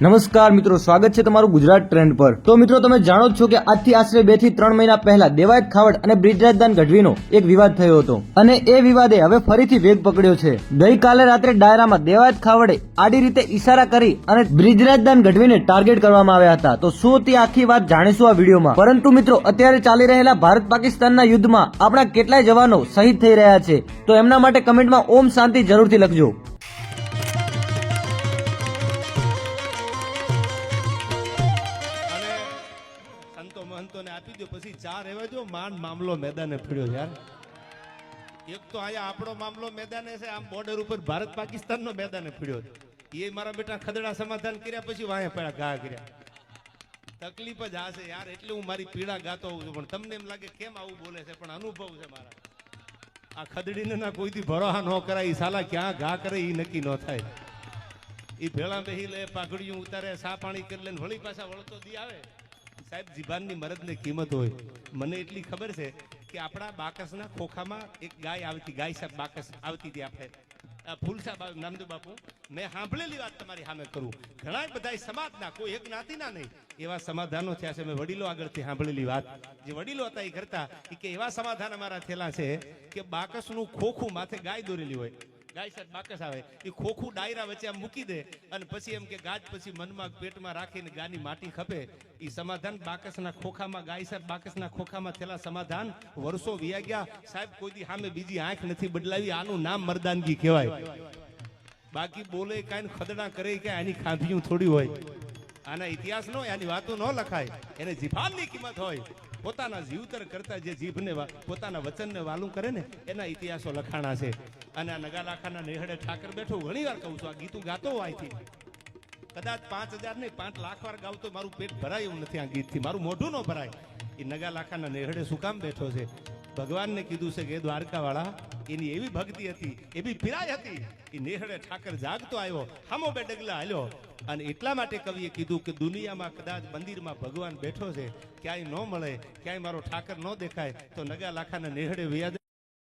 નમસ્કાર મિત્રો, સ્વાગત છે તમારું ગુજરાત ટ્રેન્ડ પર। તો મિત્રો તમે જાણો જ છો કે આજથી આશરે 2 થી 3 મહિના પહેલા દેવાયત ખાવડ અને બ્રિજરાજદાન ગઢવીનો એક વિવાદ થયો હતો અને એ વિવાદે હવે ફરીથી વેગ પકડ્યો છે। ગઈકાલે રાત્રે ડાયરામાં દેવાયત ખાવડે આડી રીતે ઈશારા કરી અને બ્રિજરાજદાન ગઢવીને ટાર્ગેટ કરવામાં આવ્યા હતા। તો શું તે આખી વાત જાણીશું આ વિડીયોમાં। પરંતુ મિત્રો અત્યારે ચાલી રહેલા ભારત પાકિસ્તાનના યુદ્ધમાં આપણા કેટલાય જવાનો શહીદ થઈ રહ્યા છે, તો એમના માટે કમેન્ટમાં ઓમ શાંતિ જરૂરથી લખજો। महंतोने आपी दो पछी चार एवा जो मान मामलो मैदाने फिर्यो यार। एक तो आया आपणो मामलो मैदाने से आम बॉर्डर ऊपर भारत पाकिस्तान नो मैदाने फिर्यो। ये मारा बेटा खदड़ा समाधान कर्या पछी वाया पड़ा घा कर्या। तकलीफ ज आसे यार, एटले हूँ मारी पीड़ा गातो होऊं छुं, पण तमने एम लागे केम आवुं बोले छे, पण अनुभव छे मारा। आ खदड़ीने ना कोईथी भरोसा न कराय, साला क्या घा करे ई नक्की न थाय। ई भेळा बेही ले, पाघड़ियूं उतारे, सा पाणी कर ले, वળી पाछा वळतो दी आवे। साहेब जीभाननी मरदने किंमत होय। मने एटली खबर छे के आपड़ा बाकसना खोखामां एक गाय आवती, गाय साहेब बाकस आवती थी। आपणे फूलसा नामदेव बापू मैं सांभळेली वात तमारी सामे करूं। घणाय बधाय समाजना, कोई एक ज्ञातिना नहीं, एवा समाधानो थया छे। मैं वडीलो आगळथी सांभळेली वात, जे वडीलो हता ए करता के एवा समाधान अमारा थेला छे के बाकसनुं खोखुं माथे गाय दोरेली होय। गाय साहेब बाकस आवे, ए खोखुं डायरा वच्चे आम मूकी दे अने पछी एम के गाज पछी मनमा पेटमां राखीने गानी माटी खपे। ई समाधान बाकसना खोखामां, गाय साहेब बाकसना खोखामां थेला समाधान वर्षो वीया गया। साहेब कोई दी सामे बीजी आंख नथी बदलावी। आनुं नाम मर्दानगी कहेवाय। बाकी बोले काई खदड़ा करे के आनी खांभियूं थोड़ी होय। आना इतिहास नो, आनी वातो न लखाय। एने जीभाननी किंमत होय। पोताना जीवतर करता जे जीभने पोताना वचनने वालुं करे ने एना इतिहासो लखाणा छे। અને આ નગાલાખાના નેહડે ઠાકર બેઠો ઘણી વાર કહું છું, આ ગીતું ગાતો હોય અહીંથી કદાચ 5000 નહીં 5 લાખ વાર ગાવ તો મારું પેટ ભરાય એવું નથી। આ ગીતથી મારું મોઢું ન ભરાય। એ નગાલાખાના નેહડે શું કામ બેઠો છે? ભગવાનને કીધું છે કે દ્વારકાવાળા એની એવી ભક્તિ હતી, એવી પીરાય હતી, એ નેહડે ઠાકર જાગતો આવ્યો, હામો બે ડગલા હાલ્યો। અને એટલા માટે કવિએ કીધું કે દુનિયામાં કદાચ મંદિરમાં ભગવાન બેઠો છે, ક્યાંય ન મળે, ક્યાંય મારો ઠાકર ન દેખાય તો નગાલાખાના નેહડે વ્યાજ